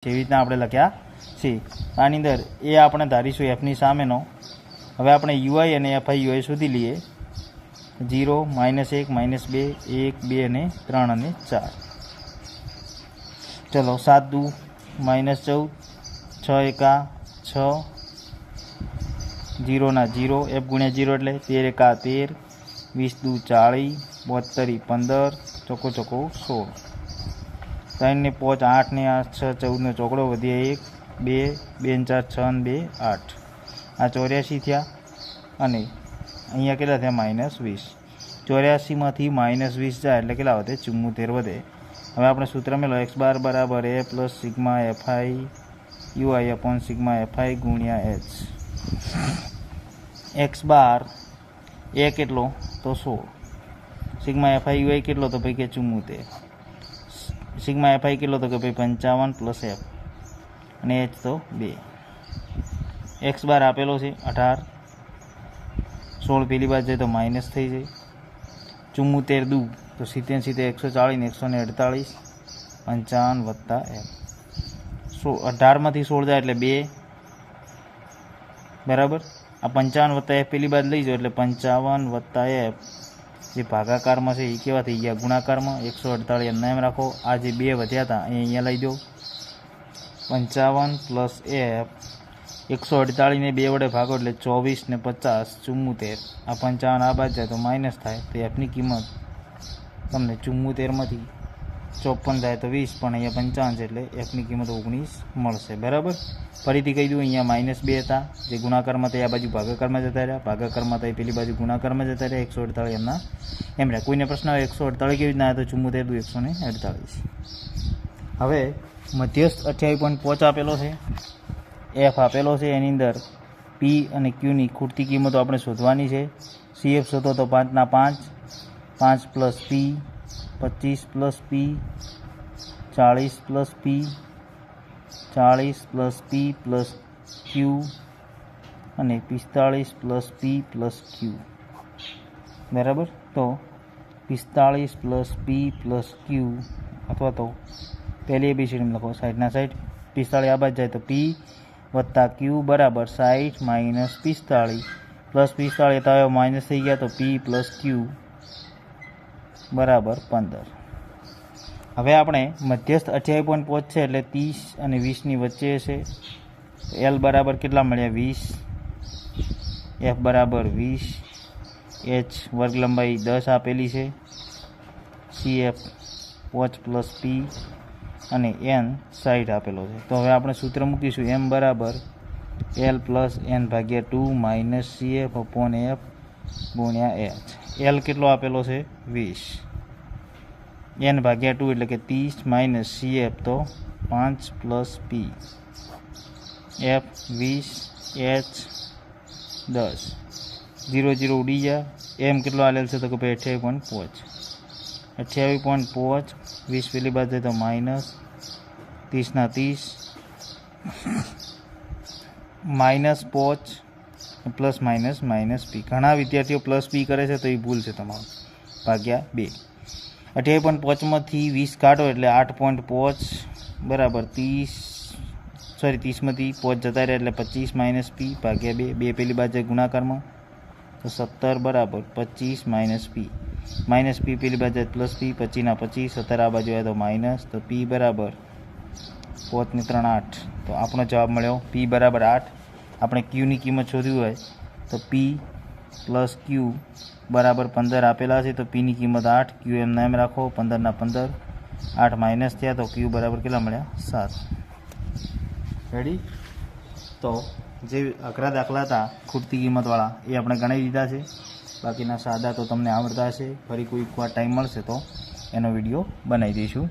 એવી રીતના આપણે લખ્યા છે. આની અંદર એ આપણે ધારીશું એફની સામેનો. હવે આપણે યુઆઈ અને એફઆઈ યુઆઈ શોધી લઈએ. 0, -1, -2, 1, 2 અને 3 અને 4. ચલો 7 દુ -14, 6 એકા 6, 0 ના 0, f ગુણ્યા 0 એટલે 13 એકા 13, 20 દુ 40, 72 15, ચોકો ચોકો 16, 3 ને 5 8 ને 8 6 14 નો ચોકડો વધ્યા 1 2 2 4 6 ને 2 8. આ 84 થયા અને અહીંયા કેટલા થયા -20. 84 માંથી -20 જાય એટલે કેટલા વધે 74 વધે. હવે આપણે સૂત્ર મેળવો x બાર બરાબર a plus sigma fi ui upon sigma fi ગુણ્યા h. x બાર a કેટલો તો 16, સિગ્મા fi ui કેટલો તો ભાઈ કે 74, સિગ્મા fi કેટલો તો કે ભાઈ 55 પ્લસ f અને h તો 2. x બાર આપેલો છે 18, 16 પેલી બાજુ જાય તો માઇનસ થઈ જાય. 74 દુ તો 70 140 148, 55 વત્તા f. 18 માંથી 16 જાય એટલે 2 બરાબર. આ 55 વત્તા f પેલી બાજુ લઈ જાઓ એટલે 55 વત્તા f જે ભાગાકારમાં છે એ કેવા થઈ ગયા ગુણાકારમાં. 148 એમના એમ રાખો. આ જે 2 વધ્યા હતા એ અહીંયા લઈ જાઓ. 55 પ્લસ f 148 ને 2 વડે ભાગો એટલે 24 ને 50 74. આ 55 આ બાજુ જાય તો માઇનસ થાય તો એફની કિંમત તમને 74 માંથી 54 થાય તો 20, પણ અહીંયા 55 છે એટલે એફની કિંમત 19 મળશે. બરાબર. ફરીથી કહી દઉં, અહીંયા -2 હતા જે ગુણાકારમાં થાય આ બાજુ ભાગાકારમાં જતા રહ્યા, ભાગાકારમાં થાય પેલી બાજુ ગુણાકારમાં જતા રહ્યા. 148 એમના એમ રહ્યા. કોઈને પ્રશ્ન હોય 148 કેવી રીતના આવે તો 74 દુ 148. હવે મધ્યસ્થ 28.5 આપેલો છે, એફ આપેલો છે. એની અંદર પી અને ક્યુની ખૂટતી કિંમતો આપણે શોધવાની છે. સીએફ શોધો તો 5 ના 5, 5 plus P, 25 plus P, 40 plus P, 40 plus P plus Q અને 45 પ્લસ પી પ્લસ ક્યુ. બરાબર. તો 45 પ્લસ પી પ્લસ ક્યુ અથવા તો પહેલી એબીસીડી લખો 60 ના 60, 45 આ બાજુ જાય તો પી વત્તા ક્યુ બરાબર 60 માઇનસ 45 પ્લસ 45 તો માઇનસ થઈ ગયા તો પી પ્લસ ક્યુ બરાબર 15. હવે આપણે મધ્યસ્થ 28.5 છે એટલે 30 અને 20ની વચ્ચે છે. એલ બરાબર કેટલા મળ્યા 20, એફ બરાબર 20, એચ વર્ગ લંબાઈ 10 આપેલી છે, સીએફ 5 પ્લસ પી અને એન 60 આપેલો છે. તો હવે આપણે સૂત્ર મૂકીશું એમ બરાબર એલ પ્લસ એન ભાગ્યા 2 માઇનસ સીએફ અપોન એફ ગુણ્યા એચ. એલ કેટલો આપેલો છે 20, એન ભાગ્યા 2 એટલે કે 30 માઇનસ સીએફ તો 5 પ્લસ પી, એફ 20, એચ 10, 0 0 ઉડી ગયા. એમ કેટલો આલેલ છે તો કે ભાઈ 28.5, 28.5 20 પેલી બાજુ જાય તો માઇનસ 30 ના 30 -5 પ્લસ માઇનસ પી. ઘણા વિદ્યાર્થીઓ પ્લસ પી કરે છે તો એ ભૂલ છે તમારું. ભાગ્યા 2. 28.5 માંથી 20 કાઢો એટલે 8.5 બરાબર 30 માંથી 5 જતા રહ્યા એટલે 25 માઇનસ પી ભાગ્યા 2. 2 પેલી બાજુ ગુણાકારમાં તો 17 બરાબર 25 માઇનસ પી. માઇનસ પી પેલી બાજુ પ્લસ પી, 25 ના 25, 17 આ બાજુ આવે તો માઇનસ, તો પી બરાબર 5 ને 3 8. તો આપણો જવાબ મળ્યો પી બરાબર 8. આપણે ક્યુની કિંમત શોધવી હોય તો પી પ્લસ ક્યુ બરાબર 15 આપેલા છે તો પીની કિંમત 8, ક્યુ એમના એમ રાખો. 15 ના 15, 8 માઇનસ થયા તો ક્યુ બરાબર કેટલા મળ્યા 7. રેડી. તો જે અઘરા દાખલા હતા ખૂટતી કિંમતવાળા એ આપણે ગણાવી દીધા છે. બાકીના સાદા તો તમને આવડતા હશે. ફરી કોઈ વાર ટાઈમ મળશે તો એનો વિડીયો બનાવી દઈશું.